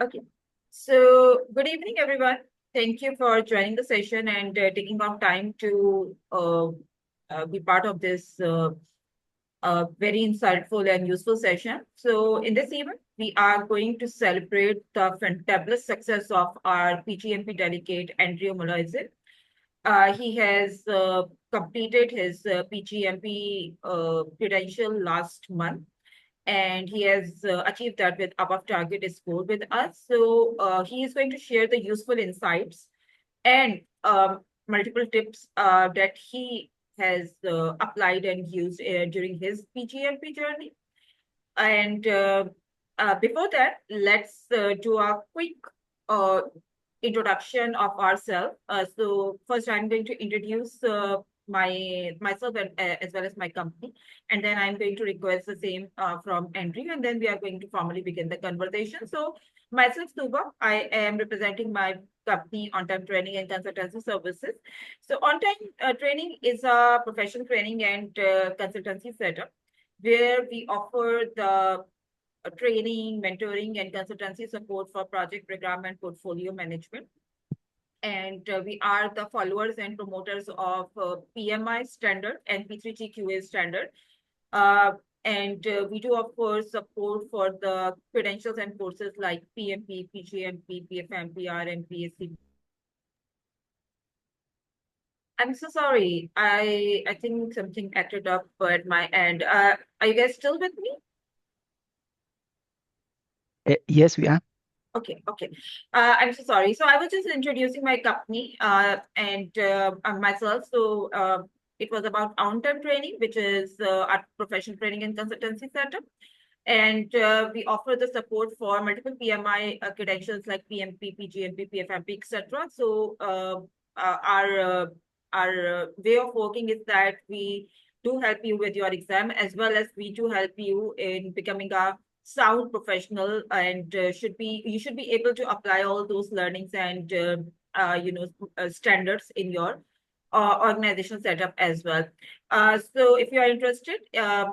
Okay. So, good evening, everyone. Thank you for joining the session and taking out time to be part of this very insightful and useful session. So, in this event, we are going to celebrate the fantabulous success of our PGMP delegate, Andrew Moloisane. He has completed his PGMP credential last month, and he has achieved that with above target score with us. So he is going to share the useful insights and multiple tips that he has applied and used during his PGMP journey. And before that, let's do a quick uh, introduction of ourselves. So first, I'm going to introduce myself and as well as my company, and then I'm going to request the same from Andrew, and then we are going to formally begin the conversation. So myself, Tooba, I am representing my company, Ontime Training and Consultancy Services. So Ontime Training is a professional training and consultancy setup where we offer the training, mentoring, and consultancy support for project program and portfolio management. And we are the followers and promoters of PMI standard and P3GQA standard. Uh, and we do, of course, support for the credentials and courses like PMP, PGMP, PFMPR, and PSC. I'm so sorry. I think something acted up at my end. Are you guys still with me? Yes, we are. Okay. I'm so sorry. So I was just introducing my company and myself. So it was about on-time training, which is our professional training and consultancy setup. And we offer the support for multiple PMI credentials like PMP, PGMP, PFMP, etc. So our way of working is that we do help you with your exam, as well as we do help you in becoming a sound professional, and you should be able to apply all those learnings and standards in your organizational setup as well. So if you are interested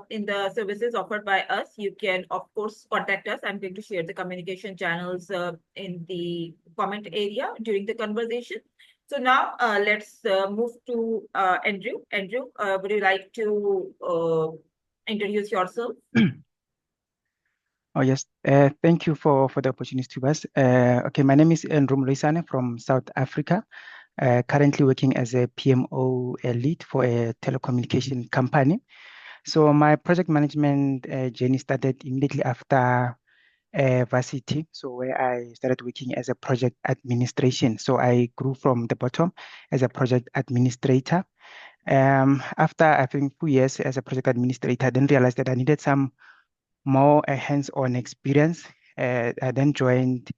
in the services offered by us, you can of course contact us. I'm going to share the communication channels in the comment area during the conversation. So now let's move to Andrew. Andrew, would you like to introduce yourself? Oh, yes. Thank you for the opportunity to us. Okay, my name is Andrew Moloisane from South Africa. Currently working as a PMO lead for a telecommunication company. So my project management journey started immediately after varsity. So where I started working as a project administration. So I grew from the bottom as a project administrator. After I think 2 years as a project administrator, I then realized that I needed some more hands-on experience. I then joined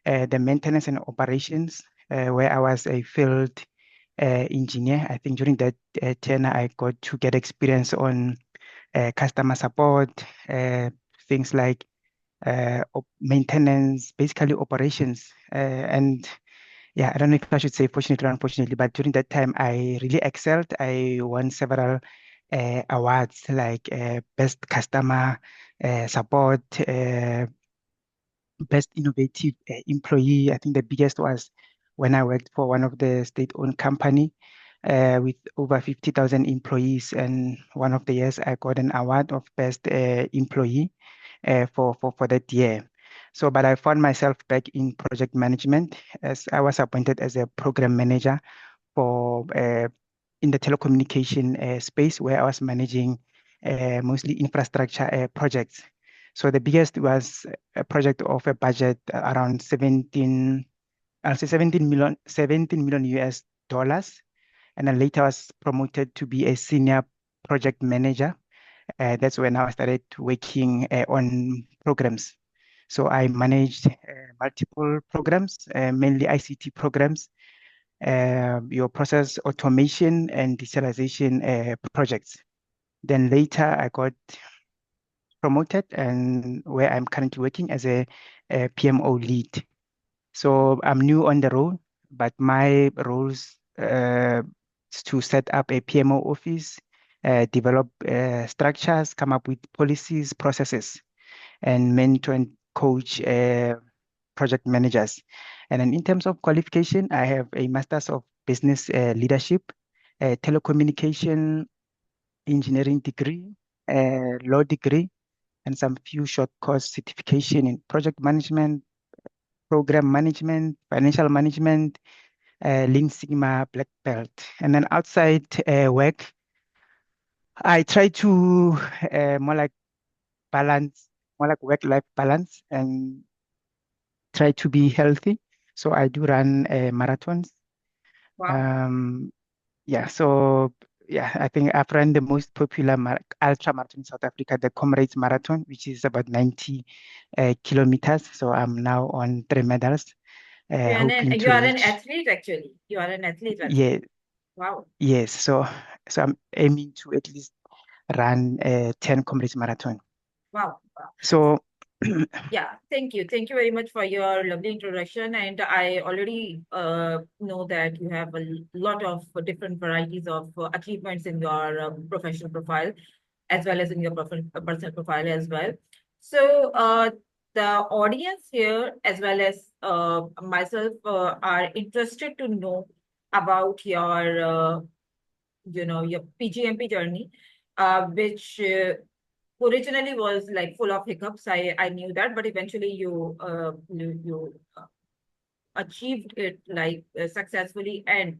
the maintenance and operations, where I was a field engineer. I think during that tenure, I got to get experience on customer support, things like maintenance, basically operations. And yeah, I don't know if I should say fortunately or unfortunately, but during that time, I really excelled. I won several awards like best customer support, best innovative employee. I think the biggest was when I worked for one of the state-owned company with over 50,000 employees. And one of the years I got an award of best employee for that year. So, but I found myself back in project management as I was appointed as a program manager for in the telecommunication space where I was managing mostly infrastructure projects. So the biggest was a project of a budget around 17 million US dollars. And then later I was promoted to be a senior project manager. That's when I started working on programs. So I managed multiple programs, mainly ICT programs, your process automation and digitalization projects. Then later I got promoted and where I'm currently working as a PMO lead. So I'm new on the role, but my roles is to set up a PMO office, develop structures, come up with policies, processes, and mentor and coach project managers. And then in terms of qualification, I have a Master's of Business Leadership, a telecommunication engineering degree, a law degree, and some few short course certification in project management, program management, financial management, Lean Sigma, Black Belt. And then outside work, I try to more like balance, more like work-life balance and try to be healthy. So I do run marathons. Wow. Um, yeah, so yeah, I think I've run the most popular ultra marathon in South Africa, the Comrades Marathon, which is about 90 kilometers. So I'm now on 3 medals, hoping You to are an reach. athlete, actually. You are an athlete, actually. Yeah, Wow. yes. So I'm aiming to at least run 10 Comrades Marathon. Wow. Wow. So Yeah, thank you. Thank you very much for your lovely introduction. And I already know that you have a lot of different varieties of achievements in your professional profile, as well as in your personal profile as well. So the audience here, as well as myself, are interested to know about your, your PGMP journey, which originally was like full of hiccups. I knew that, but eventually you achieved it like successfully and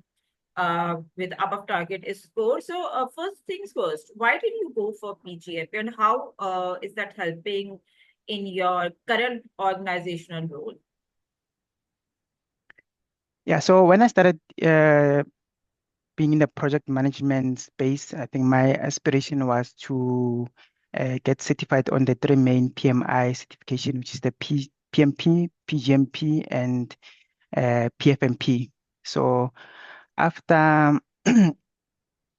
with above target score. So first things first, why did you go for PGMP and how is that helping in your current organizational role? yeah, so when I started being in the project management space, I think my aspiration was to get certified on the three main PMI certification, which is the PMP, PGMP, and PFMP. So after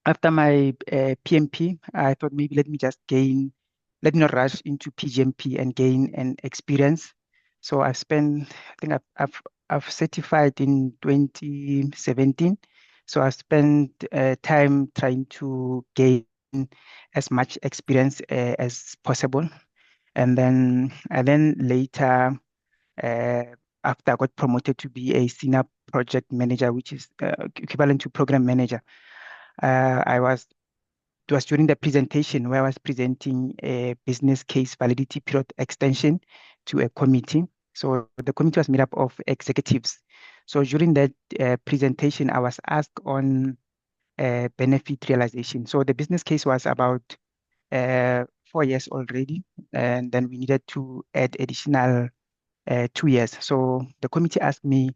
after my PMP, I thought maybe let me not rush into PGMP and gain an experience. So I think I've certified in 2017. So I spent time trying to gain as much experience as possible. And then later, uh, after I got promoted to be a senior project manager, which is equivalent to program manager, uh, I was it was during the presentation where I was presenting a business case validity period extension to a committee. So the committee was made up of executives. So during that presentation, I was asked on benefit realization. So the business case was about 4 years already, and then we needed to add additional 2 years. So the committee asked me,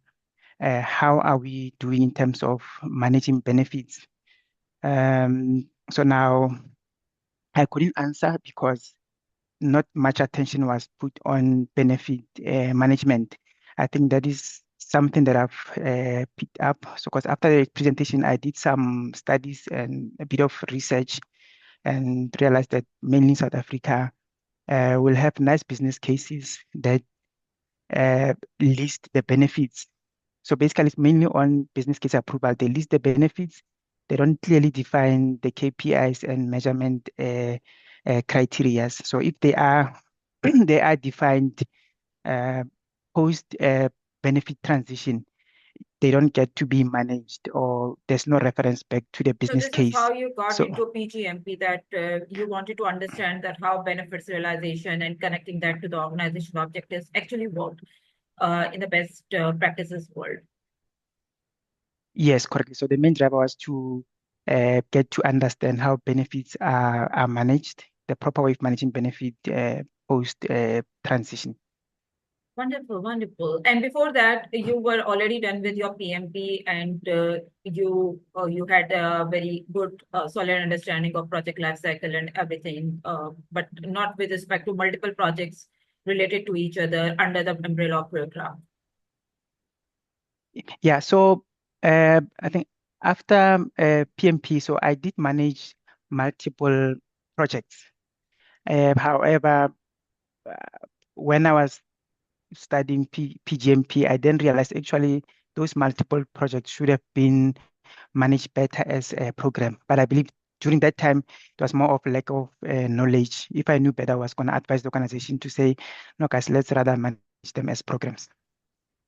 how are we doing in terms of managing benefits? So now I couldn't answer because not much attention was put on benefit management. I think that is something that I've picked up. So, because after the presentation, I did some studies and a bit of research and realized that mainly in South Africa, we'll have nice business cases that list the benefits. So basically, it's mainly on business case approval. They list the benefits. They don't clearly define the KPIs and measurement criteria. So if they are they are defined uh, post benefit transition, they don't get to be managed, or there's no reference back to the So business this is case. how you got So into PGMP, that you wanted to understand that how benefits realization and connecting that to the organizational objectives actually worked in the best practices world. yes, correctly. So the main driver was to get to understand how benefits are managed, the proper way of managing benefit post transition. Wonderful, wonderful. And before that, you were already done with your PMP, and you had a very good, solid understanding of project life cycle and everything, but not with respect to multiple projects related to each other under the umbrella of program. Yeah, so I think after PMP, so I did manage multiple projects. However, uh, when I was studying PGMP, I then realized actually those multiple projects should have been managed better as a program. But I believe during that time, it was more of lack of knowledge. If I knew better, I was going to advise the organization to say, no, guys, let's rather manage them as programs.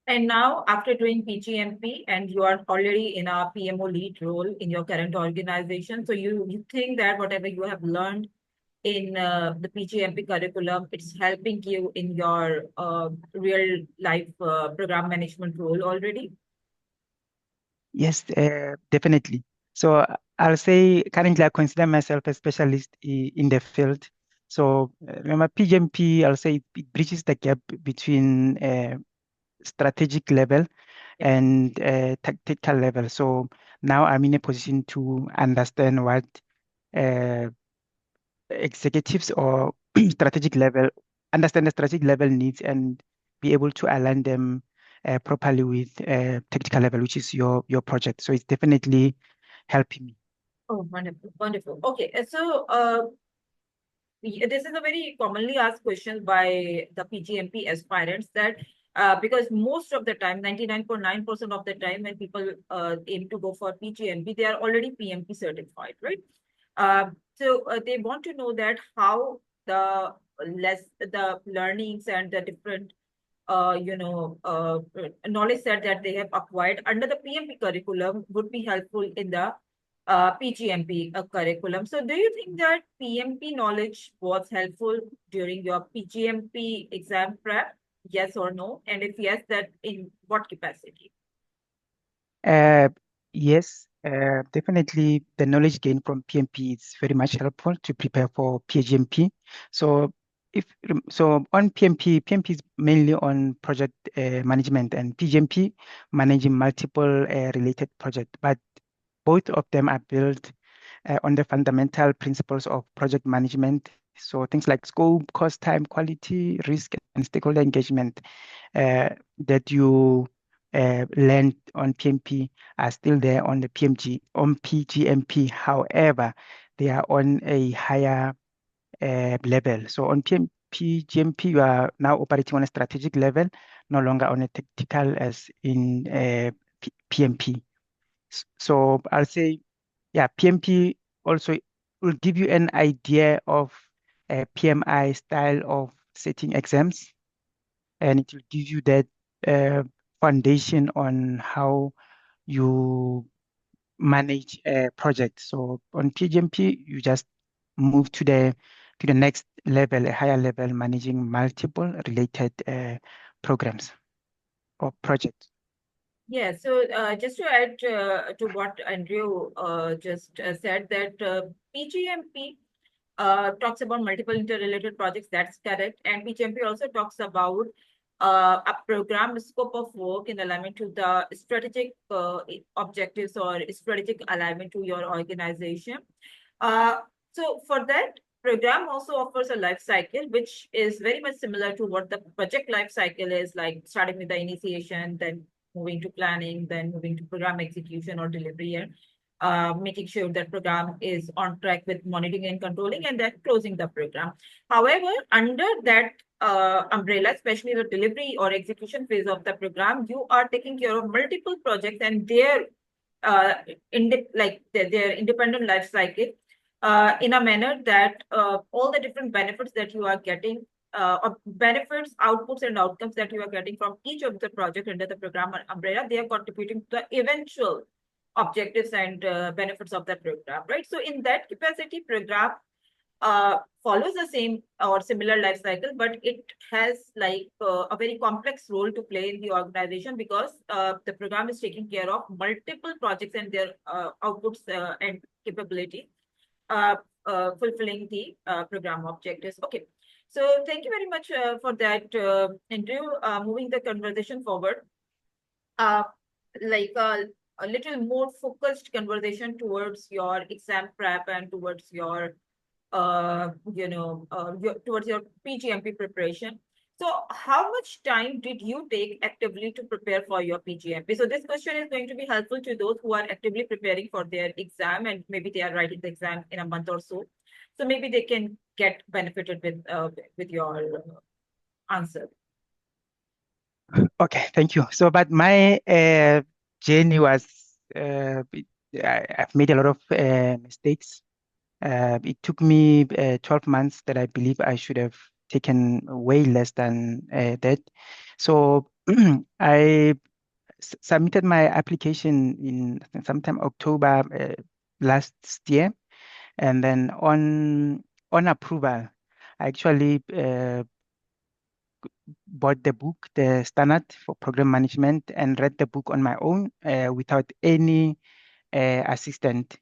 And now, after doing PGMP, and you are already in a PMO lead role in your current organization, so you think that whatever you have learned in the PGMP curriculum, it's helping you in your real life program management role already? Yes, definitely. So I'll say currently I consider myself a specialist in the field. So remember PGMP, I'll say it bridges the gap between strategic level Yeah. and tactical level. So now I'm in a position to understand what uh, executives or strategic level understand the strategic level needs and be able to align them properly with tactical level, which is your project. So it's definitely helping me. Oh, wonderful, wonderful. Okay, so this is a very commonly asked question by the PGMP aspirants that because most of the time, 99.9% of the time when people aim to go for PGMP, they are already PMP certified, right? So they want to know that how the learnings and the different knowledge set that they have acquired under the PMP curriculum would be helpful in the PGMP curriculum. So, do you think that PMP knowledge was helpful during your PGMP exam prep? Yes or no? And if yes, that in what capacity? Uh, yes, definitely the knowledge gained from PMP is very much helpful to prepare for PGMP. So so on PMP is mainly on project management and PGMP managing multiple related projects, but both of them are built on the fundamental principles of project management. So things like scope, cost, time, quality, risk, and stakeholder engagement that you learned on PMP are still there on the PGMP. However, they are on a higher level. So on PGMP, you are now operating on a strategic level, no longer on a tactical as in PMP. So I'll say, yeah, PMP also will give you an idea of a PMI style of setting exams, and it will give you that uh, foundation on how you manage a project. So on PGMP, you just move to the next level, a higher level, managing multiple related programs or projects. Yeah, so just to add to what Andrew just said, that PGMP talks about multiple interrelated projects. That's correct. And PGMP also talks about a program scope of work in alignment to the strategic objectives or strategic alignment to your organization. Uh, so for that, program also offers a life cycle, which is very much similar to what the project life cycle is, like starting with the initiation, then moving to planning, then moving to program execution or delivery, and making sure that program is on track with monitoring and controlling, and then closing the program. However, under that umbrella, especially the delivery or execution phase of the program, you are taking care of multiple projects and uh, their independent life cycle in a manner that all the different benefits that you are getting or benefits, outputs, and outcomes that you are getting from each of the project under the program umbrella, they are contributing to the eventual objectives and benefits of the program, right? So in that capacity, program follows the same or similar life cycle, but it has like a very complex role to play in the organization because the program is taking care of multiple projects and their outputs and capability, uh, fulfilling the program objectives. Okay. So thank you very much for that, Andrew. Moving the conversation forward, uh, like a little more focused conversation towards your exam prep and towards your towards your PGMP preparation. So, how much time did you take actively to prepare for your PGMP? So, this question is going to be helpful to those who are actively preparing for their exam and maybe they are writing the exam in a month or so. So, maybe they can get benefited with your answer. Okay, thank you. So, but my journey was, I've made a lot of mistakes. It took me 12 months that I believe I should have taken way less than that. So I submitted my application in I think sometime October last year, and then on approval, I actually bought the book, the standard for program management, and read the book on my own without any assistant.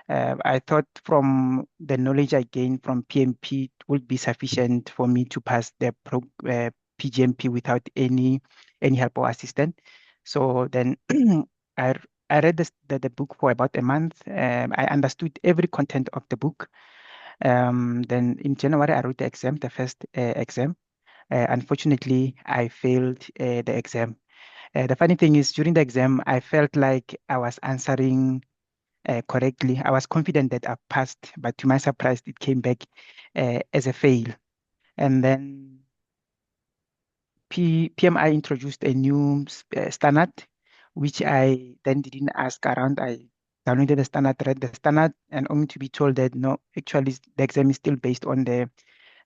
I thought from the knowledge I gained from PMP, it would be sufficient for me to pass the PGMP without any help or assistant. So then I I read the book for about a month. I understood every content of the book. Then in January, I wrote the exam, the first exam. Unfortunately, I failed the exam. The funny thing is, during the exam, I felt like I was answering correctly. I was confident that I passed, but to my surprise, it came back as a fail. And then PMI introduced a new standard, which I then didn't ask around. I downloaded the standard, read the standard, and only to be told that no, actually, the exam is still based on the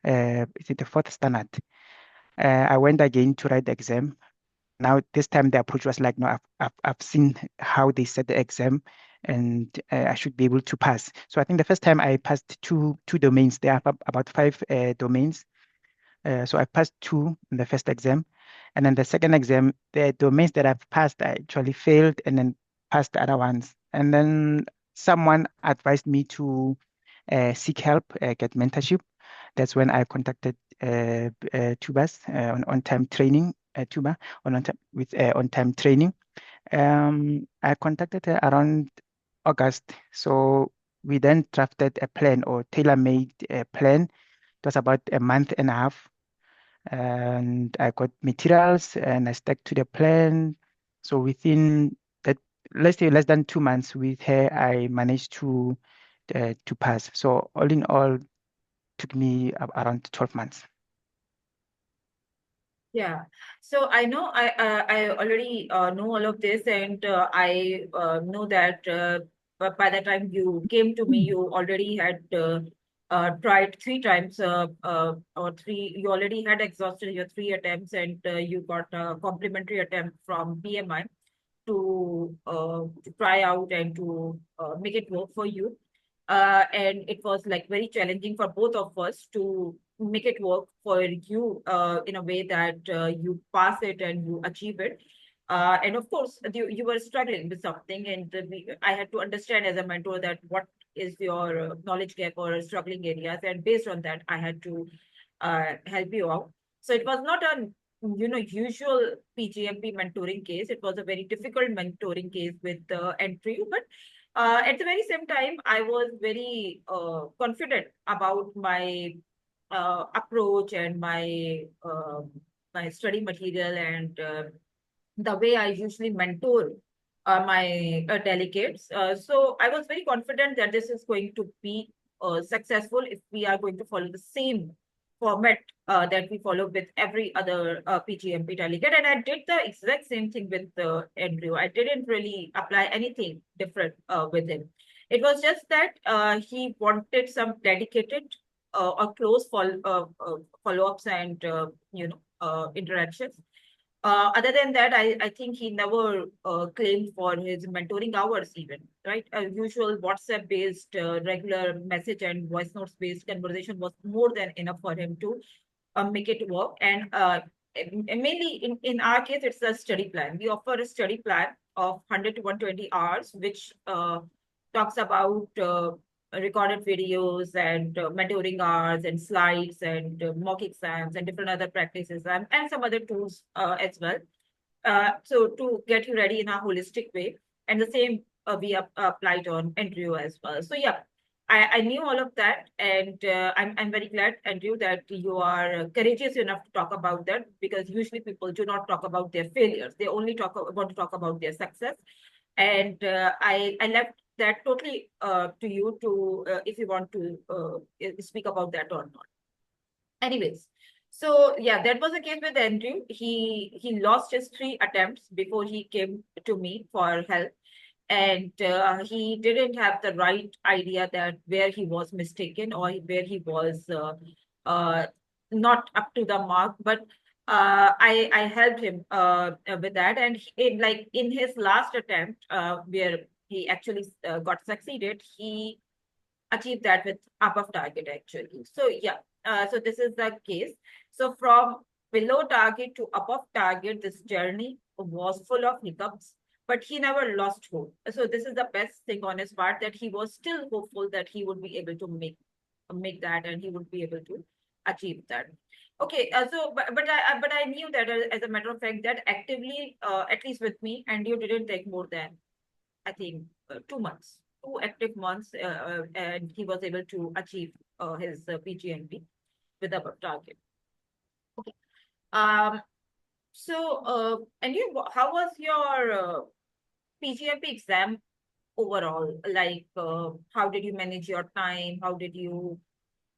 is it the fourth standard. I went again to write the exam. Now, this time the approach was like, no, I've seen how they set the exam and I should be able to pass. So I think the first time I passed two domains. There are about five domains. So I passed two in the first exam. And then the second exam, the domains that I've passed, I actually failed and then passed the other ones. And then someone advised me to seek help, get mentorship. That's when I contacted Tooba's on time training, Tooba on time with on time training. I contacted her around August. So we then drafted a plan or tailor-made plan. It was about a month and a half, and I got materials and I stuck to the plan. So within that, let's say less than 2 months with her, I managed to pass. So all in all, took me around 12 months. Yeah. So I know I already know all of this, and I know that by the time you came to me, you already had tried 3 times or three. You already had exhausted your 3 attempts, and you got a complimentary attempt from PMI to try out and to make it work for you. And it was like very challenging for both of us to make it work for you in a way that you pass it and you achieve it. And of course, you were struggling with something, and I had to understand as a mentor that what is your knowledge gap or struggling areas, and based on that, I had to help you out. So it was not a usual PGMP mentoring case. It was a very difficult mentoring case with entry, but at the very same time, I was very confident about my approach and my study material and the way I usually mentor my delegates. So I was very confident that this is going to be successful if we are going to follow the same format that we follow with every other PGMP delegate. And I did the exact same thing with Andrew. I didn't really apply anything different with him. It was just that he wanted some dedicated or close follow-ups and interactions. Other than that, I think he never claimed for his mentoring hours even, right? A usual WhatsApp-based regular message and voice notes-based conversation was more than enough for him to make it work. And mainly in our case, it's a study plan. We offer a study plan of 100 to 120 hours, which talks about recorded videos and mentoring hours and slides and mock exams and different other practices and some other tools as well. So to get you ready in a holistic way. And the same we applied on Andrew as well. So yeah, I knew all of that, and I'm very glad, Andrew, that you are courageous enough to talk about that, because usually people do not talk about their failures. They only want to talk about their success. And I left that totally to you to if you want to speak about that or not. Anyways, so yeah, that was the case with Andrew. He lost his 3 attempts before he came to me for help, and he didn't have the right idea that where he was mistaken or where he was uh, not up to the mark. But I helped him with that, and like in his last attempt, where he actually got succeeded, he achieve that with above target actually. So yeah, so this is the case. So from below target to above target, this journey was full of hiccups, but he never lost hope. So this is the best thing on his part, that he was still hopeful that he would be able to make that, and he would be able to achieve that. Okay, so but I knew that as a matter of fact that actively, at least with me, and you didn't take more than I think 2 months, 2 active months, and he was able to achieve his PgMP with the target. Okay. Um. So, and how was your PgMP exam overall? Like, how did you manage your time? How did you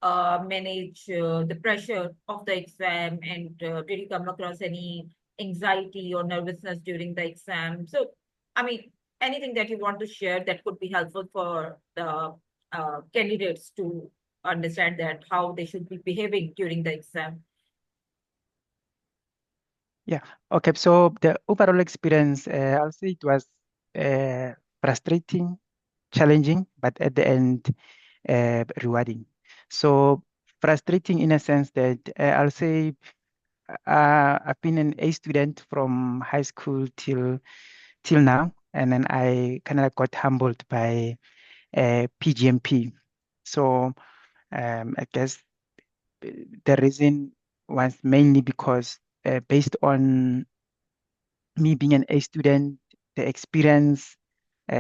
manage the pressure of the exam? And did you come across any anxiety or nervousness during the exam? So, I mean, anything that you want to share that could be helpful for the candidates to understand that how they should be behaving during the exam. Yeah. Okay. So the overall experience, I'll say it was frustrating, challenging, but at the end, rewarding. So frustrating in a sense that I'll say I've been an A student from high school till now, and then I kind of got humbled by PGMP. So I guess the reason was mainly because based on me being an A student, the experience,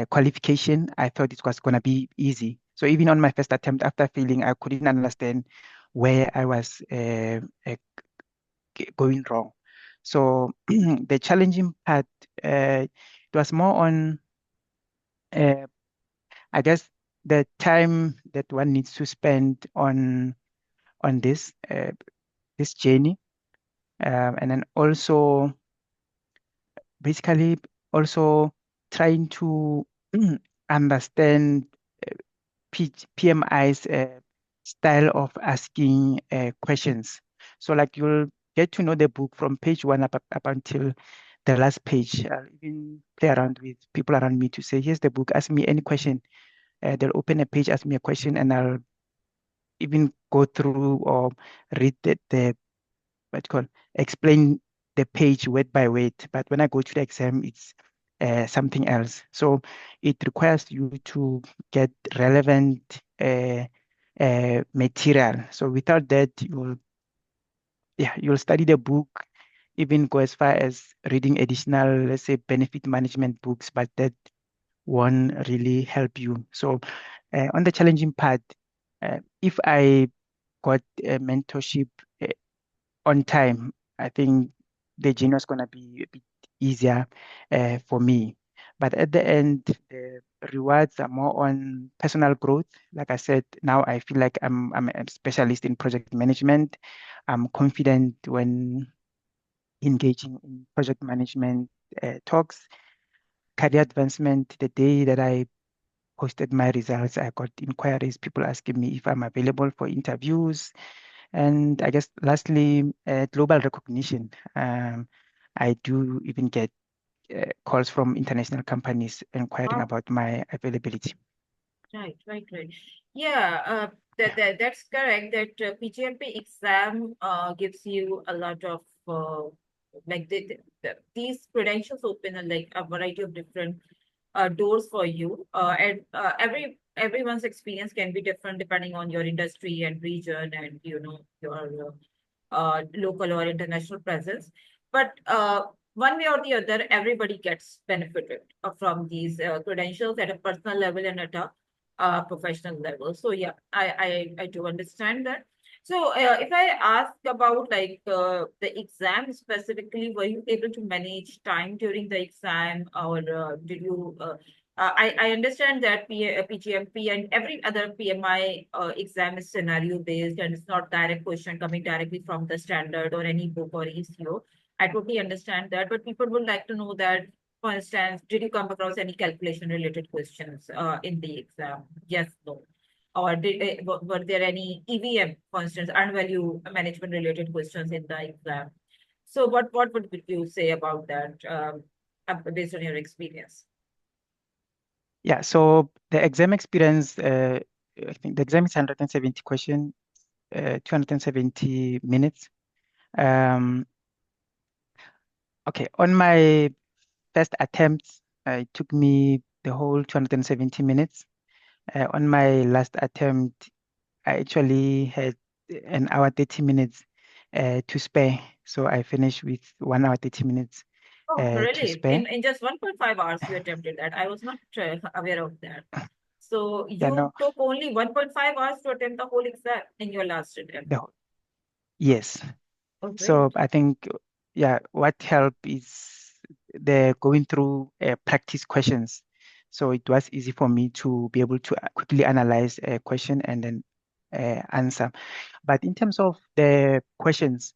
qualification, I thought it was going to be easy. So even on my first attempt, after failing, I couldn't understand where I was going wrong. So the challenging part, it was more on, uh, I guess, the time that one needs to spend on this journey, and then also basically also trying to understand PMI's style of asking questions. So like you'll get to know the book from page one up until the last page. I'll even play around with people around me to say, here's the book, ask me any question. They'll open a page, ask me a question, and I'll even go through or read the what you call explain the page word by word. But when I go to the exam, it's something else. So it requires you to get relevant material. So without that, you'll study the book, even go as far as reading additional, let's say, benefit management books, but that won't really help you. So on the challenging part, if I got a mentorship uh, on time, I think the journey was going to be a bit easier for me. But at the end, the rewards are more on personal growth. Like I said, now I feel like I'm a specialist in project management. I'm confident when engaging in project management talks, career advancement. The day that I posted my results, I got inquiries, people asking me if I'm available for interviews. And I guess lastly, global recognition. I do even get calls from international companies inquiring Wow. about my availability. Right. Yeah, that's correct. That PGMP exam gives you a lot of like these credentials open like a variety of different doors for you. And everyone's experience can be different depending on your industry and region, and your local or international presence. But one way or the other, everybody gets benefited from these credentials at a personal level and at a professional level. So yeah, I do understand that. So if I ask about like the exam specifically, were you able to manage time during the exam, or did you? I understand that PGMP and every other PMI exam is scenario based, and it's not direct question coming directly from the standard or any book or ECO. I totally understand that, but people would like to know that, for instance, did you come across any calculation related questions in the exam? Yes, no. Or were there any EVM, for instance, earned value management related questions in the exam? So what would you say about that, based on your experience? Yeah, so the exam experience, I think the exam is 170 question, 270 minutes. Um, okay, on my first attempt, it took me the whole 270 minutes. On my last attempt, I actually had an hour 30 minutes to spare. So I finished with 1 hour 30 minutes Oh, to really? spare. In just 1.5 hours you attempted that. I was not aware of that. So Yeah, you no, took only 1.5 hours to attempt the whole exam in your last attempt. the, yes. Oh, So great. I think, yeah, what helped is the going through practice questions. So it was easy for me to be able to quickly analyze a question and then answer. But in terms of the questions,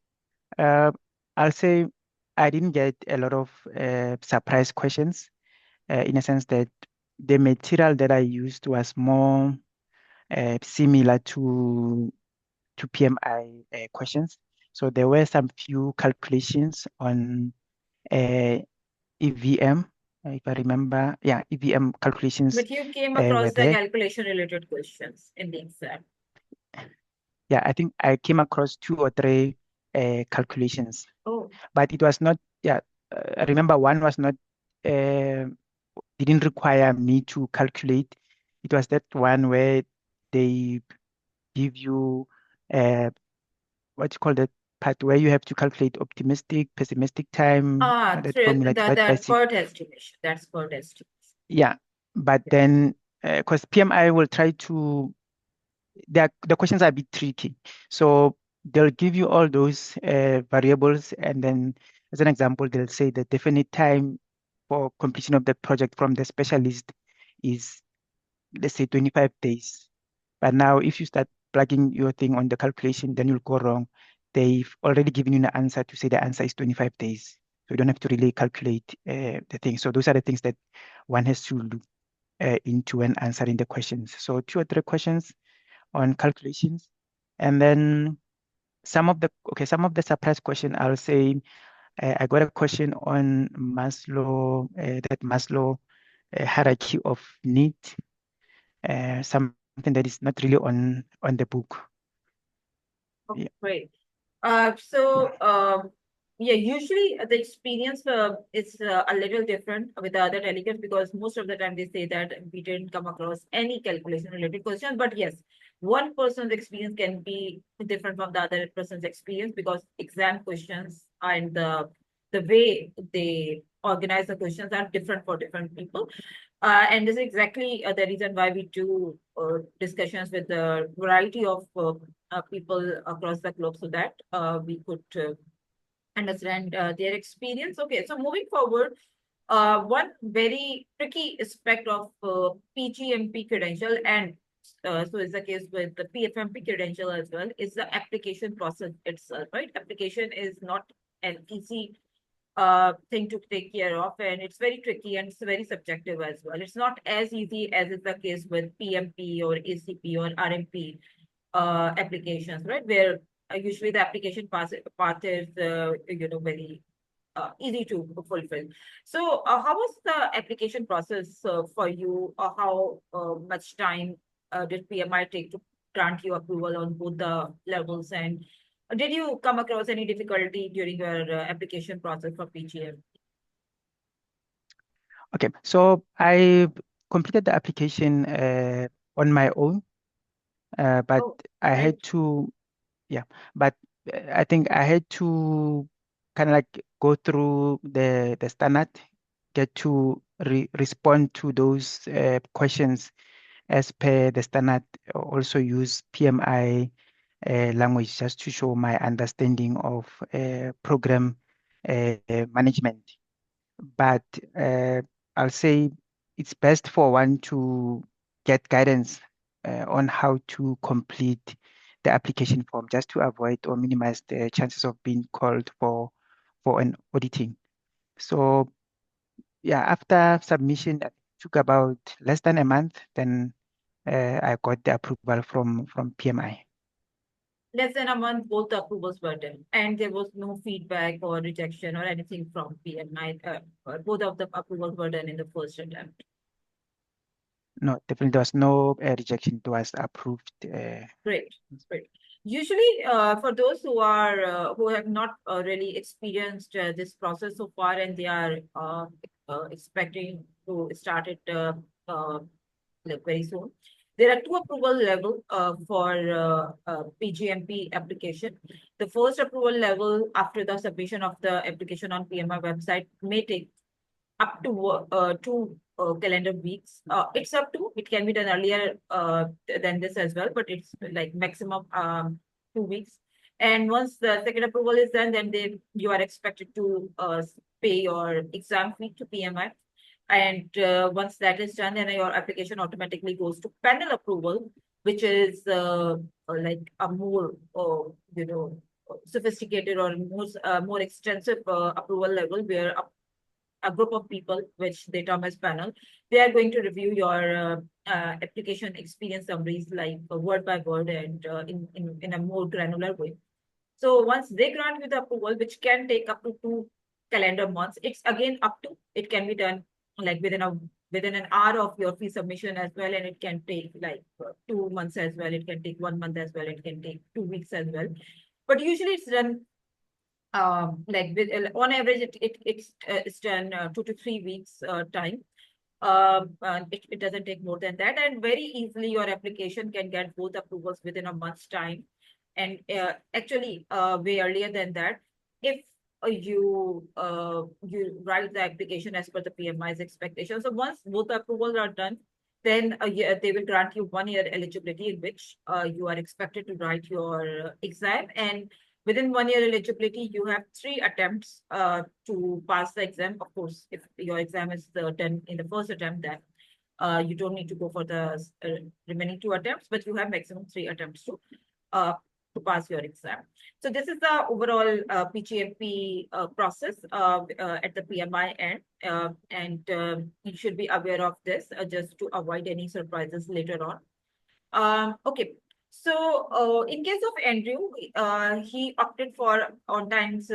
uh, I'll say I didn't get a lot of surprise questions in a sense that the material that I used was more similar to PMI questions. So there were some few calculations on uh, EVM, if I remember. Yeah, EVM calculations But you came were across the there. calculation related questions in the exam. Yeah, I think I came across two or three calculations, Oh, but it was not, yeah, I remember one was not, uh, didn't require me to calculate. It was that one where they give you what you call that part where you have to calculate optimistic, pessimistic time, that through formula the divided by that six. PERT estimation. That's PERT estimation. Yeah, but Yeah. then because PMI will try to, the questions are a bit tricky. So they'll give you all those variables, and then as an example, they'll say the definite time for completion of the project from the specialist is, let's say, 25 days. But now, if you start plugging your thing on the calculation, then you'll go wrong. They've already given you an answer to say the answer is 25 days. So you don't have to really calculate the thing. So those are the things that one has to look into when answering the questions. So two or three questions on calculations. And then some of the surprise question, I'll say I got a question on that Maslow hierarchy of need, something that is not really on the book. Oh, Yeah, great. yeah. Yeah, usually the experience is a little different with the other delegates because most of the time they say that we didn't come across any calculation related questions. But yes, one person's experience can be different from the other person's experience because exam questions and the way they organize the questions are different for different people. And this is exactly the reason why we do discussions with a variety of people across the globe so that we could understand their experience. Okay, so moving forward, one very tricky aspect of PGMP credential and so is the case with the PFMP credential as well is the application process itself, right? Application is not an easy thing to take care of, and it's very tricky and it's very subjective as well. It's not as easy as is the case with PMP or ACP or RMP applications, right? Where usually the application path is very easy to fulfill. So, how was the application process for you? How much time did PMI take to grant you approval on both the levels? And did you come across any difficulty during your application process for PGM? Okay, so I completed the application on my own, but Oh, I had great. to, yeah, but I think I had to kind of like go through the standard, get to respond to those questions as per the standard. Also use PMI language just to show my understanding of program management. But uh, I'll say it's best for one to get guidance on how to complete the application form just to avoid or minimize the chances of being called for an auditing. So yeah, after submission, it took about less than a month. Then I got the approval from PMI. less than a month, both the approvals were done, and there was no feedback or rejection or anything from PMI. Both of the approvals were done in the first attempt. No, definitely there was no rejection. It was approved. Great, great. Usually, for those who have not really experienced this process so far, and they are expecting to start it uh, like very soon. There are two approval level for PgMP application. The first approval level after the submission of the application on PMI website may take up to two calendar weeks. It's up to, it can be done earlier than this as well, but it's like maximum 2 weeks. And once the second approval is done, then you are expected to pay your exam fee to PMI. And once that is done, then your application automatically goes to panel approval, which is like a more, sophisticated or more extensive approval level where a group of people, which they term as panel, they are going to review your application experience summaries like word by word and in a more granular way. So once they grant you the approval, which can take up to 2 calendar months, it's again up to, it can be done like within an hour of your fee submission as well, and it can take like 2 months as well. It can take 1 month as well. It can take 2 weeks as well. But usually it's done like with on average it's done 2 to 3 weeks time. It doesn't take more than that, and very easily your application can get both approvals within a month's time, and actually way earlier than that if you write the application as per the PMI's expectation. So once both approvals are done, then they will grant you 1 year eligibility in which you are expected to write your exam, and within 1 year eligibility, you have 3 attempts to pass the exam. Of course, if your exam is done in the first attempt, then you don't need to go for the remaining 2 attempts, but you have maximum 3 attempts to pass your exam. So this is the overall PGMP process at the PMI end, and you should be aware of this just to avoid any surprises later on. Okay, so in case of Andrew, he opted for Ontime's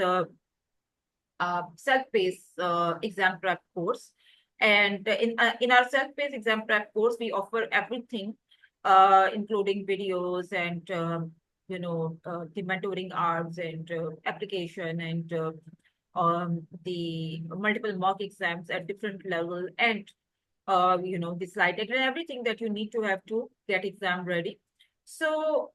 self-paced exam prep course. And in our self-paced exam prep course, we offer everything, including videos and the mentoring hours and application and the multiple mock exams at different level and the slide deck and everything that you need to have to get exam ready. So,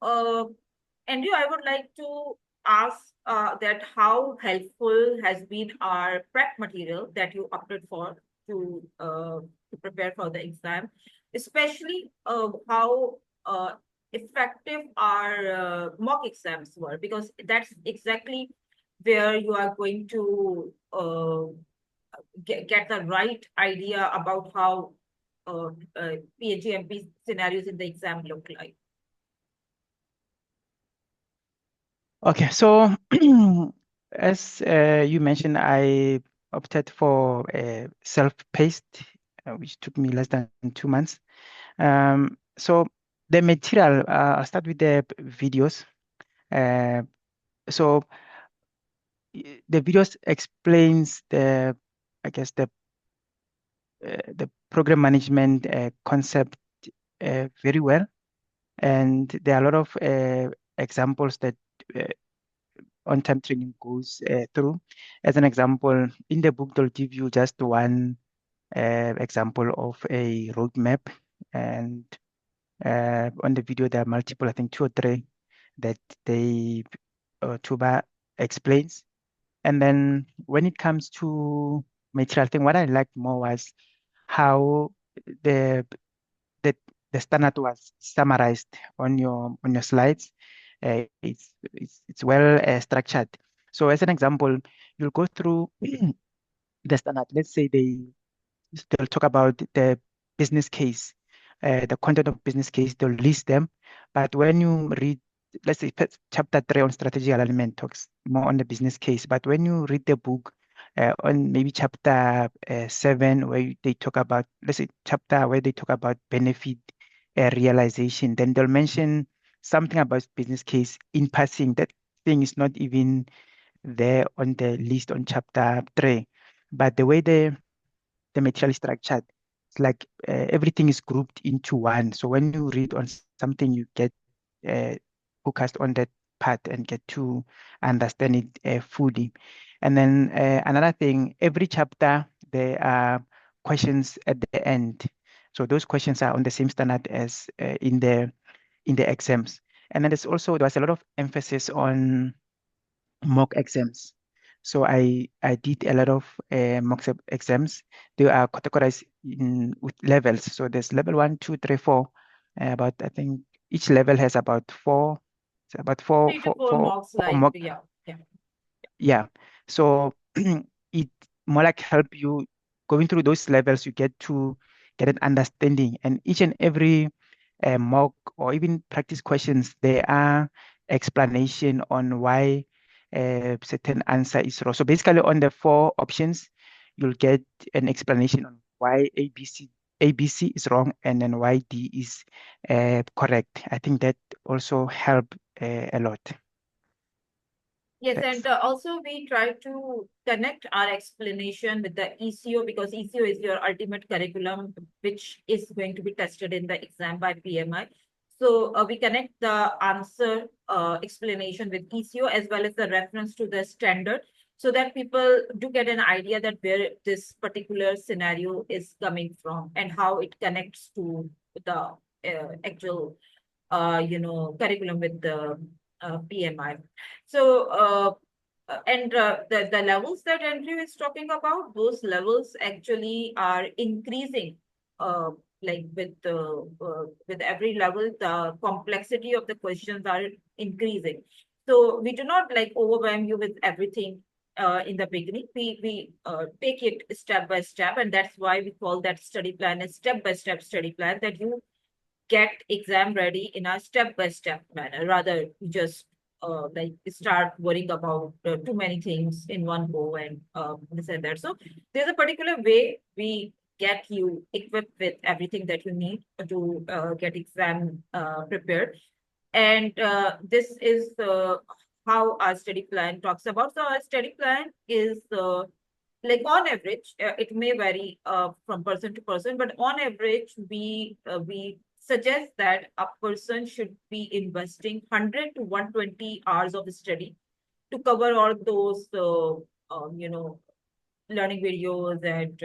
Andrew, I would like to ask that how helpful has been our prep material that you opted for to prepare for the exam, especially how effective our mock exams were, because that's exactly where you are going to get the right idea about how PGMP scenarios in the exam look like. Okay, so as you mentioned, I opted for self-paced, which took me less than 2 months. So the material, I'll start with the videos. So the videos explains I guess the program management concept very well, and there are a lot of examples that on-time training goes through. As an example, in the book, they'll give you just one example of a roadmap, and on the video, there are multiple, I think 2 or 3 that Tooba explains. And then when it comes to material, I think what I liked more was how the the, the standard was summarized on your slides. It's well structured. So as an example, you'll go through the standard. Let's say they'll talk about the business case, the content of business case. They'll list them, but when you read, let's say chapter 3 on strategy alignment talks more on the business case, but when you read the book on maybe chapter 7 where they talk about, let's say chapter where they talk about benefit realization, then they'll mention, let's say, chapter 8 where they talk about, let's say, benefit realization. Then they'll mention, let's say, chapter 9 where they talk about, let's say, benefit realization. Then they'll mention, let's say, chapter 10 where they talk about benefit realization. Then they'll mention something about business case in passing. That thing is not even there on the list on chapter 3. But the way the material is structured, it's like everything is grouped into one. So when you read on something, you get uh, focused on that part and get to understand it fully. And then another thing, every chapter, there are questions at the end. So those questions are on the same standard as in the exams. And then there was a lot of emphasis on mock exams. So I did a lot of exams. They are categorized in with levels. So there's level 1, 2, 3, 4. About I think each level has about four. It's about Three to four mocks, four like, mock. yeah, yeah. Yeah. So it more like help you going through those levels, you get to get an understanding. And each and every mock or even practice questions, there are explanation on why a certain answer is wrong. So basically on the four options, you'll get an explanation on why ABC is wrong and then why D is correct. I think that also help a lot. Yes, Thanks. and also we try to connect our explanation with the ECO, because ECO is your ultimate curriculum, which is going to be tested in the exam by PMI. So we connect the answer explanation with ECO as well as the reference to the standard, so that people do get an idea that where this particular scenario is coming from and how it connects to the actual curriculum with the PMI. So, the levels that Andrew is talking about, those levels actually are increasing. Like with every level, the complexity of the questions are increasing. So we do not like overwhelm you with everything in the beginning. We take it step by step, and that's why we call that study plan a step-by-step study plan, that you get exam ready in a step-by-step manner, rather just like start worrying about too many things in one go and this and that. So there's a particular way we get you equipped with everything that you need to get exam prepared. And this is how our study plan talks about. So our study plan is like on average, it may vary from person to person, but on average, we suggest that a person should be investing 100 to 120 hours of study to cover all those, learning videos and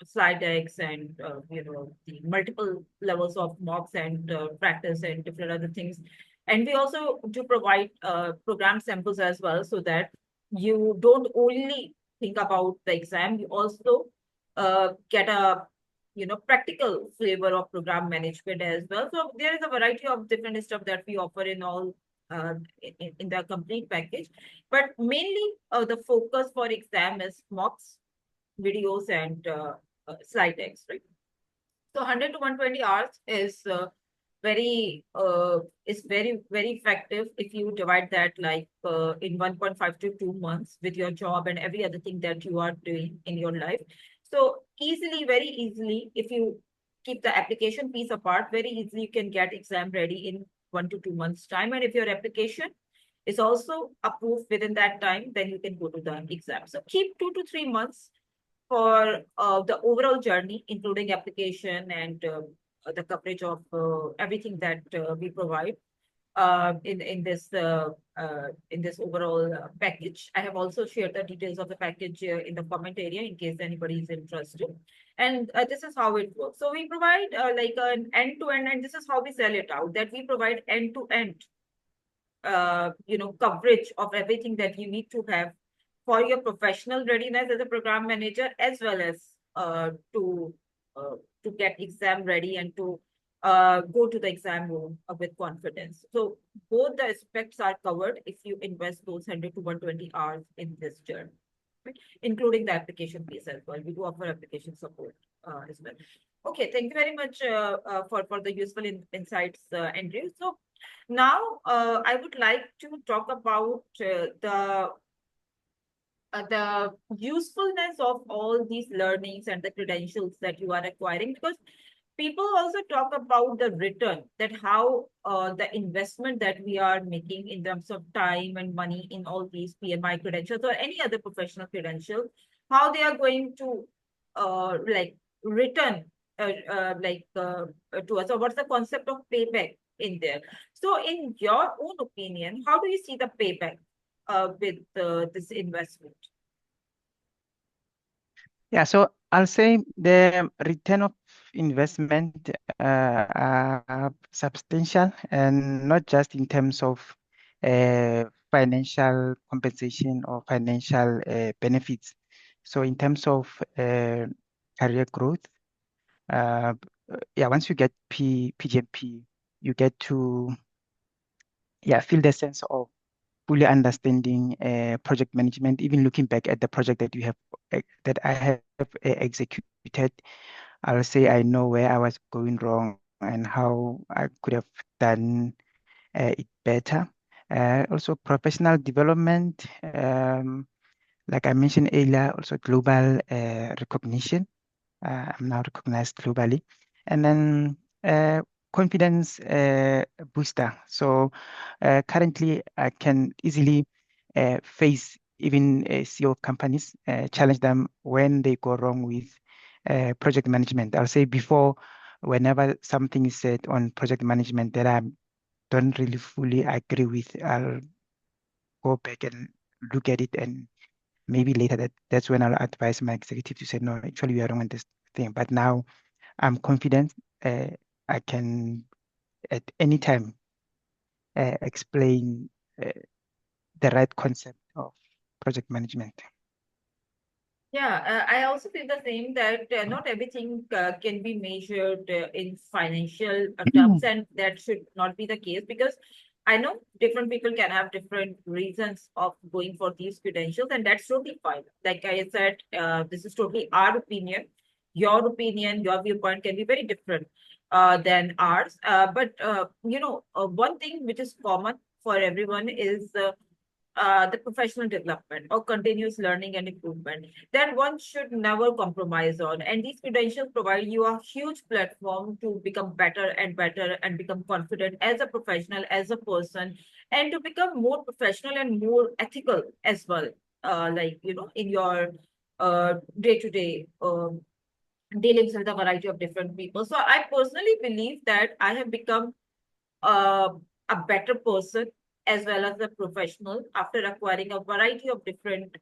slide decks and the multiple levels of mocks and practice and different other things. And we also do provide program samples as well, so that you don't only think about the exam, you also get a practical flavor of program management as well. So there is a variety of different stuff that we offer in all in the complete package, but mainly the focus for exam is mocks, videos, and slide decks, right? So 100 to 120 hours is very effective if you divide that like in 1.5 to 2 months with your job and every other thing that you are doing in your life. So easily, very easily, if you keep the application piece apart, very easily you can get exam ready in 1 to 2 months time. And if your application is also approved within that time, then you can go to the exam. So keep 2 to 3 months for the overall journey, including application and the coverage of everything that we provide in this overall package. I have also shared the details of the package in the comment area in case anybody is interested. And this is how it works. So we provide like an end-to-end, and this is how we sell it out, that we provide end-to-end coverage of everything that you need to have for your professional readiness as a program manager, as well as to get exam ready and to go to the exam room with confidence. So both the aspects are covered if you invest those 100 to 120 hours in this journey, right? Including the application piece as well. We do offer application support as well. Okay, thank you very much for the useful insights, Andrew. So now I would like to talk about the usefulness of all these learnings and the credentials that you are acquiring, because people also talk about the return, that how the investment that we are making in terms of time and money in all these PMI credentials or any other professional credentials, how they are going to like return to us, or what's the concept of payback in there. So in your own opinion, how do you see the payback with this investment? Yeah, so I'll say the return of investment are substantial, and not just in terms of financial compensation or financial benefits. So in terms of career growth, uh, yeah, once you get PGMP, you get to feel the sense of fully understanding project management, even looking back at the project that you have that I have executed. I'll say I know where I was going wrong and how I could have done it better. Also, professional development, like I mentioned earlier, also global recognition. I'm now recognized globally. And then confidence booster. So currently, I can easily face even CEO companies, challenge them when they go wrong with project management. I'll say before, whenever something is said on project management that I don't really fully agree with, I'll go back and look at it, and maybe later that's when I'll advise my executive to say, no, actually, we are wrong on this thing. But now I'm confident uh, I can at any time explain uh, the right concept of project management. Yeah, I also feel the same, that not everything can be measured in financial terms, and that should not be the case, because I know different people can have different reasons of going for these credentials, and that's totally fine. Like I said, this is totally our opinion. Your opinion, your viewpoint can be very different than ours. But one thing which is common for everyone is the professional development or continuous learning and improvement that one should never compromise on. And these credentials provide you a huge platform to become better and better and become confident as a professional, as a person, and to become more professional and more ethical as well. In your day to day dealings with a variety of different people. So I personally believe that I have become uh, a better person as well as a professional after acquiring a variety of different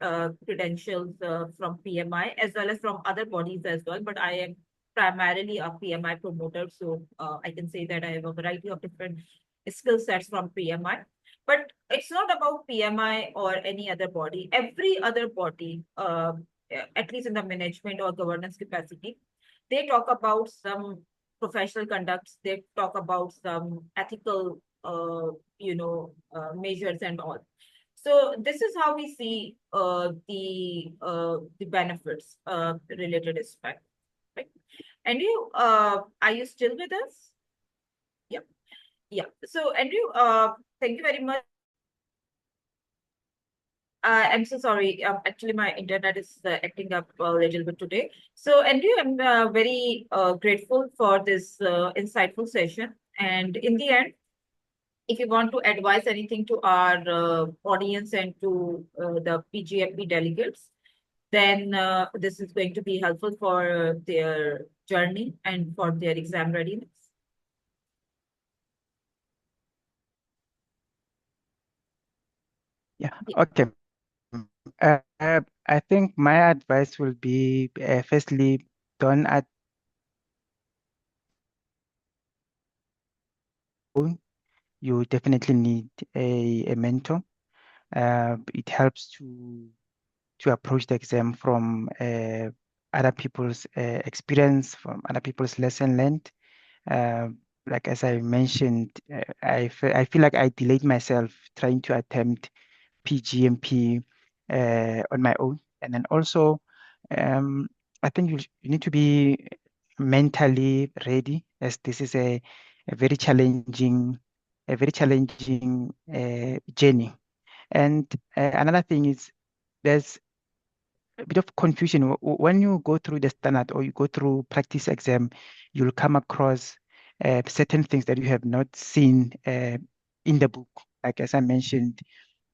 credentials from PMI as well as from other bodies as well. But I am primarily a PMI promoter, so I can say that I have a variety of different skill sets from PMI. But it's not about PMI or any other body. Every other body, at least in the management or governance capacity, they talk about some professional conducts. They talk about some ethical, measures and all. So this is how we see the benefits related aspect. Right? And are you still with us? Yeah, yeah. So Andrew, thank you very much. I'm so sorry. Actually, my internet is acting up a little bit today. So, Andrew, I'm very grateful for this insightful session. And in the end, if you want to advise anything to our audience and to the PGMP delegates, then this is going to be helpful for their journey and for their exam readiness. Yeah, okay. I think my advice will be firstly, don't at home. You definitely need a mentor. It helps to approach the exam from other people's experience, from other people's lesson learned. Uh, like as I mentioned, I feel like I delayed myself trying to attempt PGMP on my own. And then also, um, I think you need to be mentally ready, as this is a very challenging, journey. And another thing is there's a bit of confusion. When you go through the standard or you go through practice exam, you'll come across certain things that you have not seen in the book. Like as I mentioned,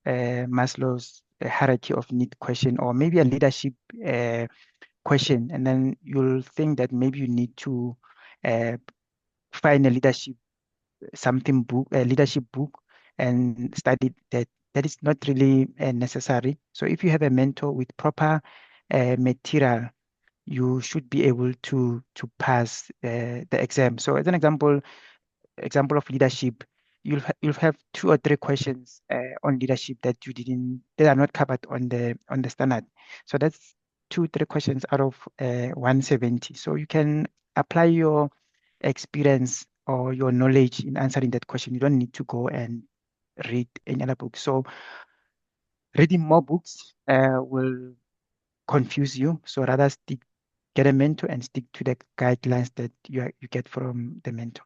Maslow's hierarchy of need question, or maybe a leadership question, and then you'll think that maybe you need to uh, find a leadership something book, a leadership book, and study that. That is not really necessary. So if you have a mentor with proper material, you should be able to pass the exam. So as an example of leadership, you'll have two or three questions on leadership that you didn't that are not covered on the standard. So that's two, three questions out of 170. So you can apply your experience or your knowledge in answering that question. You don't need to go and read any other book. So reading more books will confuse you. So rather get a mentor and stick to the guidelines that you get from the mentor.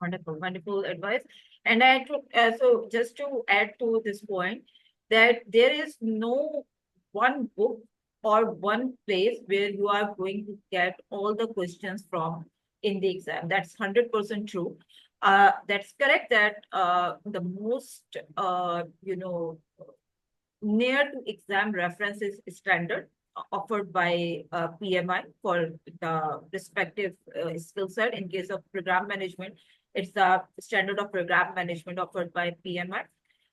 Wonderful, wonderful advice. And I took so just to add to this point, that there is no one book or one place where you are going to get all the questions from in the exam. That's 100% true. That's correct that the most near to exam references standard offered by PMI for the respective skill set. In case of program management, it's the standard of program management offered by PMI.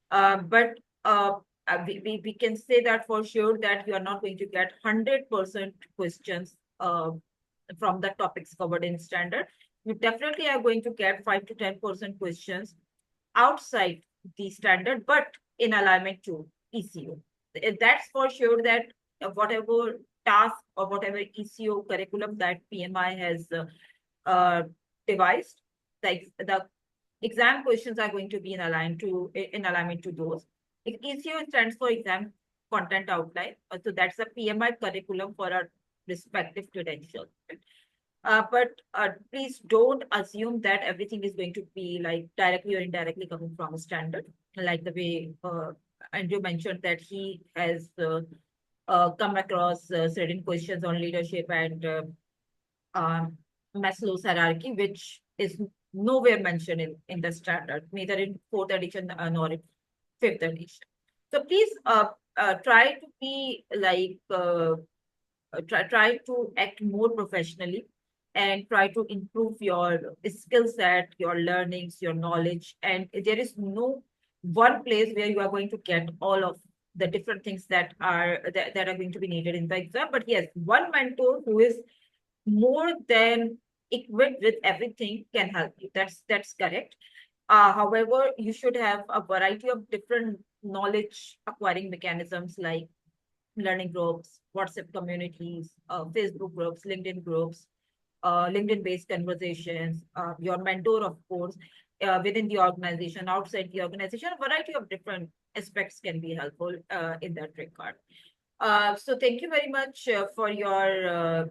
But we can say that for sure that you are not going to get 100% questions from the topics covered in standard. You definitely are going to get 5 to 10% questions outside the standard, but in alignment to ECO. That's for sure that whatever task or whatever ECO curriculum that PMI has devised, the exam questions are going to be in alignment to those. ECO stands for exam content outline. So that's the PMI curriculum for our respective credentials. But please don't assume that everything is going to be like directly or indirectly coming from a standard, like the way Andrew mentioned that he has come across certain questions on leadership and Maslow's hierarchy, which is nowhere mentioned in the standard, neither in fourth edition nor in fifth edition. So please try to be like try to act more professionally and try to improve your skill set, your learnings, your knowledge. And there is no one place where you are going to get all of the different things that are going to be needed in the exam. But yes, one mentor who is more than equipped with everything can help you. That's correct. However, you should have a variety of different knowledge acquiring mechanisms like learning groups, WhatsApp communities, Facebook groups, LinkedIn-based conversations, your mentor, of course, within the organization, outside the organization, a variety of different aspects can be helpful in that regard. So thank you very much for your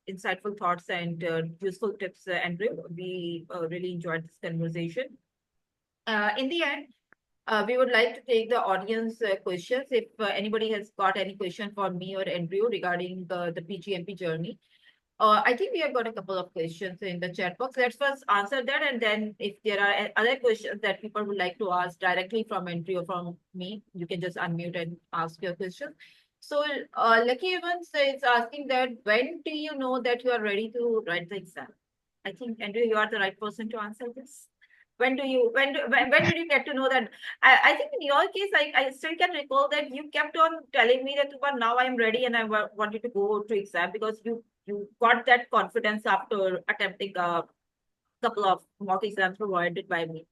insightful thoughts and useful tips, Andrew. We really enjoyed this conversation. In the end, we would like to take the audience questions. If anybody has got any question for me or Andrew regarding the PGMP journey. I think we have got a couple of questions in the chat box. Let's first answer that, and then if there are other questions that people would like to ask directly from Andrew or from me, you can just unmute and ask your question. So Lucky Evans is asking that when do you know that you are ready to write the exam? I think Andrew, you are the right person to answer this. When did you get to know that? I think in your case, I still can recall that you kept on telling me that, well, now I'm ready and I wanted to go to exam because you got that confidence after attempting a couple of mock exams provided by me.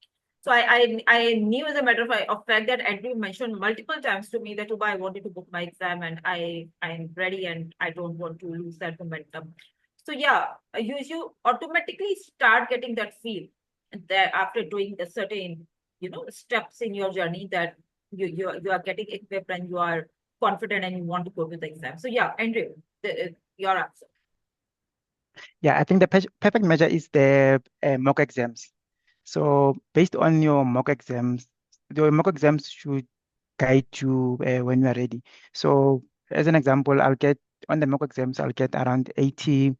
So I knew as a matter of fact that Andrew mentioned multiple times to me that, Tooba, I wanted to book my exam and I'm ready and I don't want to lose that momentum. So yeah, you automatically start getting that feel that after doing the certain steps in your journey that you are getting equipped and you are confident and you want to go to the exam. So yeah, Andrew, your answer. Yeah, I think the perfect measure is the mock exams. So based on your mock exams should guide you when you are ready. So as an example, I'll get on the mock exams, I'll get around 80%.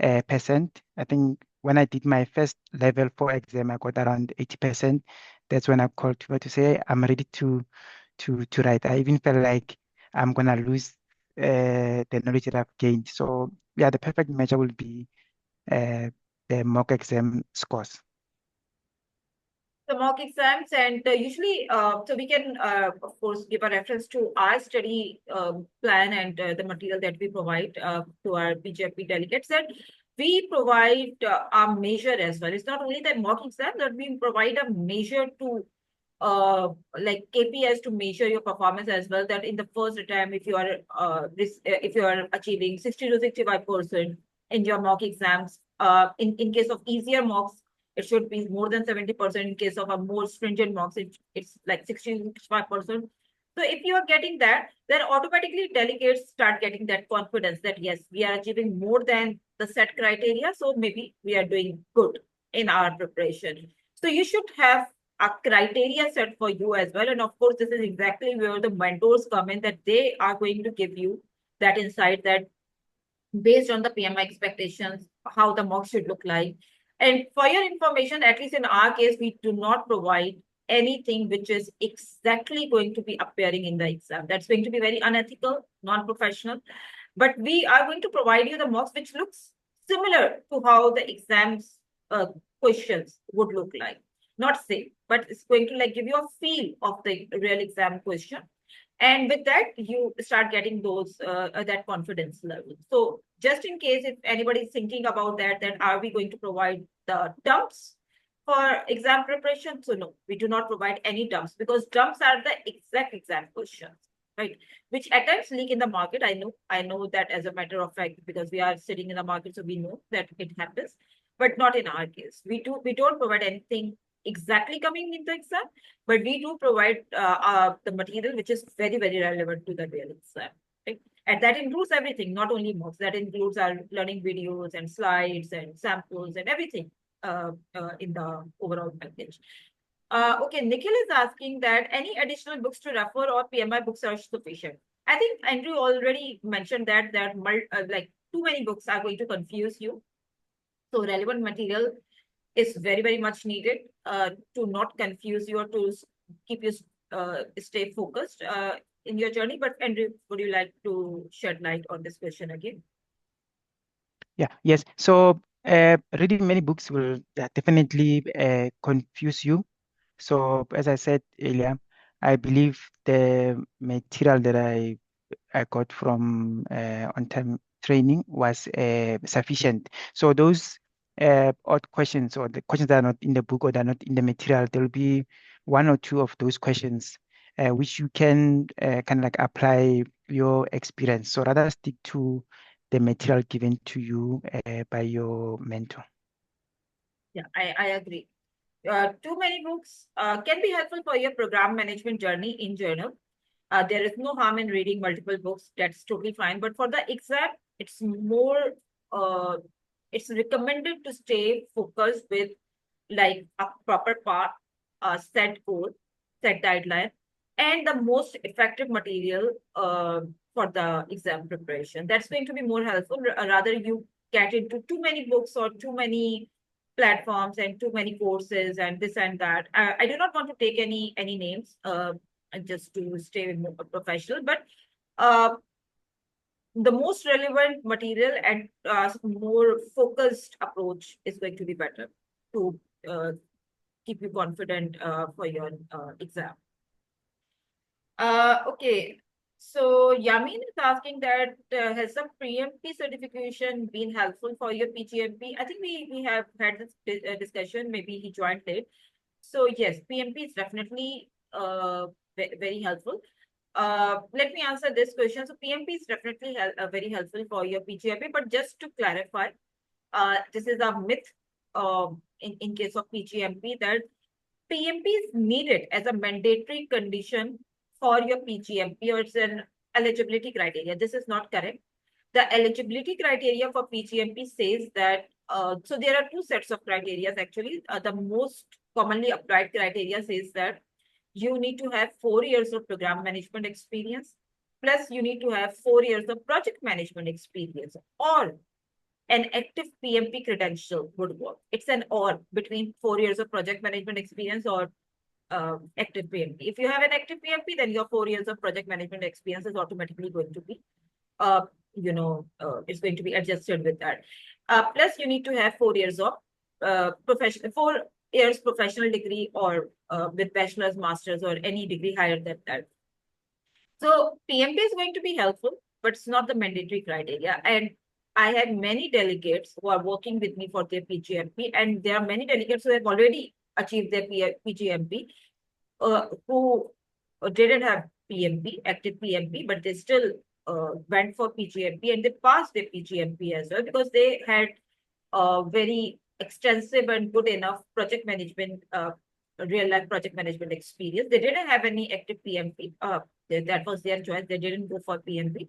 I think when I did my first level 4 exam, I got around 80%. That's when I called to say I'm ready to write. I even felt like I'm gonna lose the knowledge that I've gained. So yeah, the perfect measure will be uh, the mock exam scores. The mock exams, and usually, so we can, of course, give a reference to our study plan and the material that we provide to our PgMP delegates. And we provide our measure as well. It's not only the mock exam, but we provide a measure to like KPIs to measure your performance as well. That in the first attempt, if you are achieving 60 to 65% in your mock exams, in case of easier mocks, it should be more than 70%. In case of a more stringent mocks, it's like 60 to 65%. So if you are getting that, then automatically delegates start getting that confidence that yes, we are achieving more than the set criteria. So maybe we are doing good in our preparation. So you should have a criteria set for you as well. And of course, this is exactly where the mentors come in, that they are going to give you that insight that based on the PMI expectations, how the mock should look like. And for your information, at least in our case, we do not provide anything which is exactly going to be appearing in the exam. That's going to be very unethical, non-professional. But we are going to provide you the mocks which looks similar to how the exams questions would look like. Not same, but it's going to like give you a feel of the real exam question. And with that, you start getting those that confidence level. So just in case if anybody is thinking about that, then are we going to provide the dumps for exam preparation? So no, we do not provide any dumps, because dumps are the exact exam questions, right? Which at times leak in the market. I know that as a matter of fact, because we are sitting in the market, so we know that it happens, but not in our case. We don't provide anything exactly coming in the exam, but we do provide the material which is very, very relevant to the real exam. Right? And that includes everything, not only mocks. That includes our learning videos and slides and samples and everything in the overall package. Okay, Nikhil is asking that any additional books to refer or PMI books are sufficient. I think Andrew already mentioned that like too many books are going to confuse you. So relevant material is very, very much needed to not confuse you or to keep you stay focused in your journey. But Andrew, would you like to shed light on this question again? Yeah, yes. So reading many books will definitely confuse you. So as I said earlier, I believe the material that I got from on-time training was sufficient. So those odd questions or the questions that are not in the book or that are not in the material, there will be one or two of those questions which you can kind of like apply your experience. So rather stick to the material given to you by your mentor. Yeah, I agree. Too many books can be helpful for your program management journey in journal. There is no harm in reading multiple books. That's totally fine. But for the exam, it's more, it's recommended to stay focused with like a proper path, set goal, set guideline, and the most effective material for the exam preparation. That's going to be more helpful. Rather, you get into too many books or too many platforms and too many courses and this and that. I do not want to take any names just to stay more professional, but uh, the most relevant material and more focused approach is going to be better to keep you confident for your exam. Okay. So Yamin is asking that has the PMP certification been helpful for your PGMP? I think we have had this discussion. Maybe he joined late. So yes, PMP is definitely very helpful. Let me answer this question. So PMP is definitely very helpful for your PGMP. But just to clarify, this is a myth in case of PGMP, that PMP is needed as a mandatory condition for your PGMP, or it's an eligibility criteria. This is not correct. The eligibility criteria for PGMP says that, so there are two sets of criteria actually. The most commonly applied criteria says that you need to have 4 years of program management experience, plus you need to have 4 years of project management experience, or an active PMP credential would work. It's an or between 4 years of project management experience or active PMP. If you have an active PMP, then your 4 years of project management experience is automatically going to be, it's going to be adjusted with that. Plus, you need to have 4 years of 4 years professional degree or with bachelor's, master's, or any degree higher than that. So PMP is going to be helpful, but it's not the mandatory criteria. And I have many delegates who are working with me for their PgMP, and there are many delegates who have already achieved their PgMP, who didn't have PMP, active PMP, but they still went for PgMP, and they passed their PgMP as well because they had very extensive and good enough project management, real life project management experience. They didn't have any active PMP. That was their choice. They didn't go for PMP,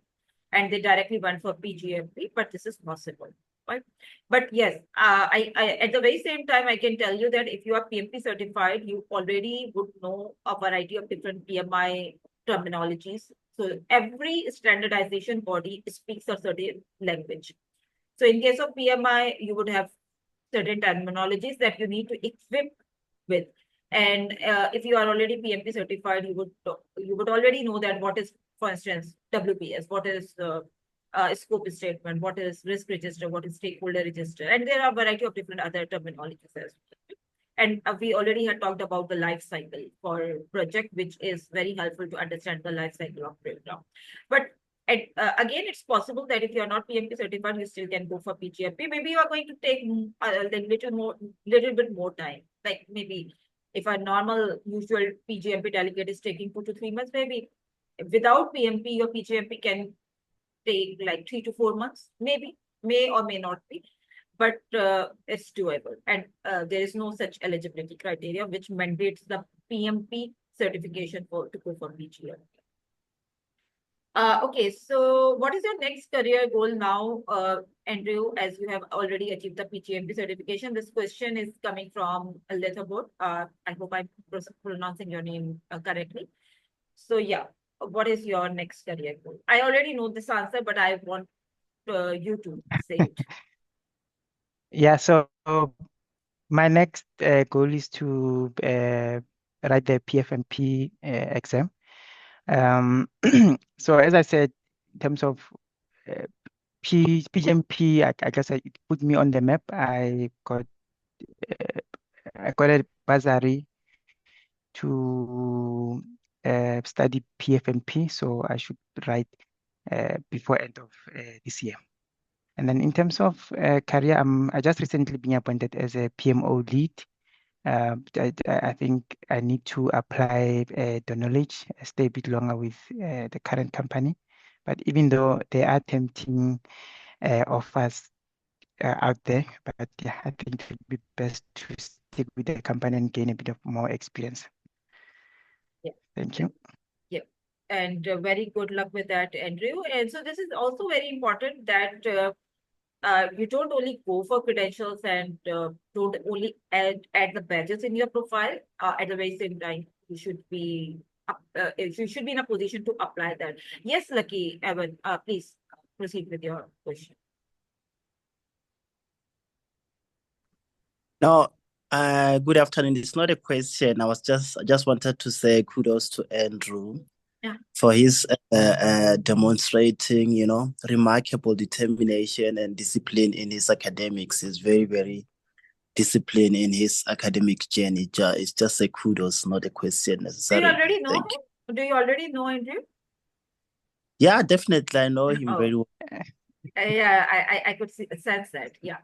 and they directly went for PgMP. But this is possible, right? But yes, I at the very same time, I can tell you that if you are PMP certified, you already would know a variety of different PMI terminologies. So every standardization body speaks a certain language. So in case of PMI, you would have certain terminologies that you need to equip with. And if you are already PMP certified, you would already know that what is, for instance, WPS, what is scope statement, what is risk register, what is stakeholder register, and there are a variety of different other terminologies as well. And we already had talked about the life cycle for project, which is very helpful to understand the life cycle of program. But again, it's possible that if you are not PMP certified, you still can go for PGMP. Maybe you are going to take little bit more time. Like maybe if a normal usual PGMP delegate is taking 2 to 3 months, maybe without PMP, your PGMP can take like 3 to 4 months, maybe, may or may not be, but it's doable. And there is no such eligibility criteria which mandates the PMP certification to go for PGMP. Okay, so what is your next career goal now, Andrew, as you have already achieved the PGMP certification? This question is coming from a letterboard. I hope I'm pronouncing your name correctly. So yeah, what is your next career goal? I already know this answer, but I want you to say it. Yeah, so my next goal is to write the PFMP exam. So as I said, in terms of PGMP, I guess it put me on the map. I got a bursary to study PFMP, so I should write before end of this year. And then in terms of career, I just recently been appointed as a PMO lead. I think I need to apply the knowledge, stay a bit longer with the current company. But even though there are tempting offers out there, but yeah, I think it would be best to stick with the company and gain a bit of more experience. Yeah. Thank you. Yeah. And very good luck with that, Andrew. And so this is also very important that you don't only go for credentials and don't only add the badges in your profile. At the very same time, you should be in a position to apply that. Yes, Lucky, Evan, please proceed with your question. No, good afternoon. It's not a question. I just wanted to say kudos to Andrew for his demonstrating, remarkable determination and discipline in his academics. He's very, very disciplined in his academic journey. It's just a kudos, not a question necessarily. Do you already know him? Do you already know Andrew? Yeah, definitely. I know him very well. Yeah, I could sense that. Yeah,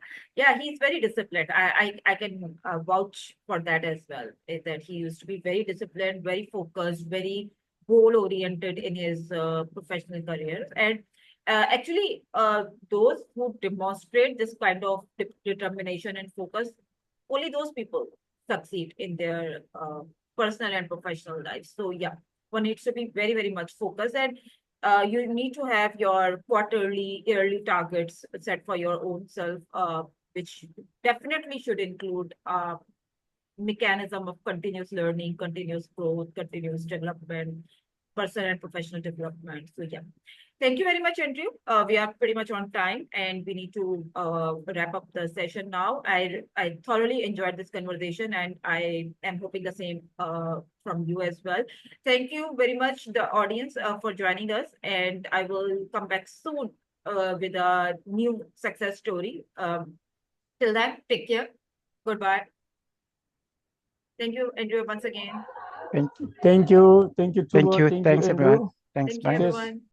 he's very disciplined. I can vouch for that as well. That he used to be very disciplined, very focused, very goal oriented in his professional career. And actually, those who demonstrate this kind of determination and focus, only those people succeed in their personal and professional lives. So yeah, one needs to be very, very much focused, and you need to have your quarterly, yearly targets set for your own self, which definitely should include mechanism of continuous learning, continuous growth, continuous development, personal and professional development. So yeah. Thank you very much, Andrew. We are pretty much on time and we need to wrap up the session now. I thoroughly enjoyed this conversation and I am hoping the same from you as well. Thank you very much, the audience, for joining us. And I will come back soon with a new success story. Till then, take care. Goodbye. Thank you, Andrew, once again. Thank you. Thank you. Thank you, Tooba. Thank you. Thank Thanks, you, everyone. Andrew. Thanks. Thank you, Bye. Cheers. everyone.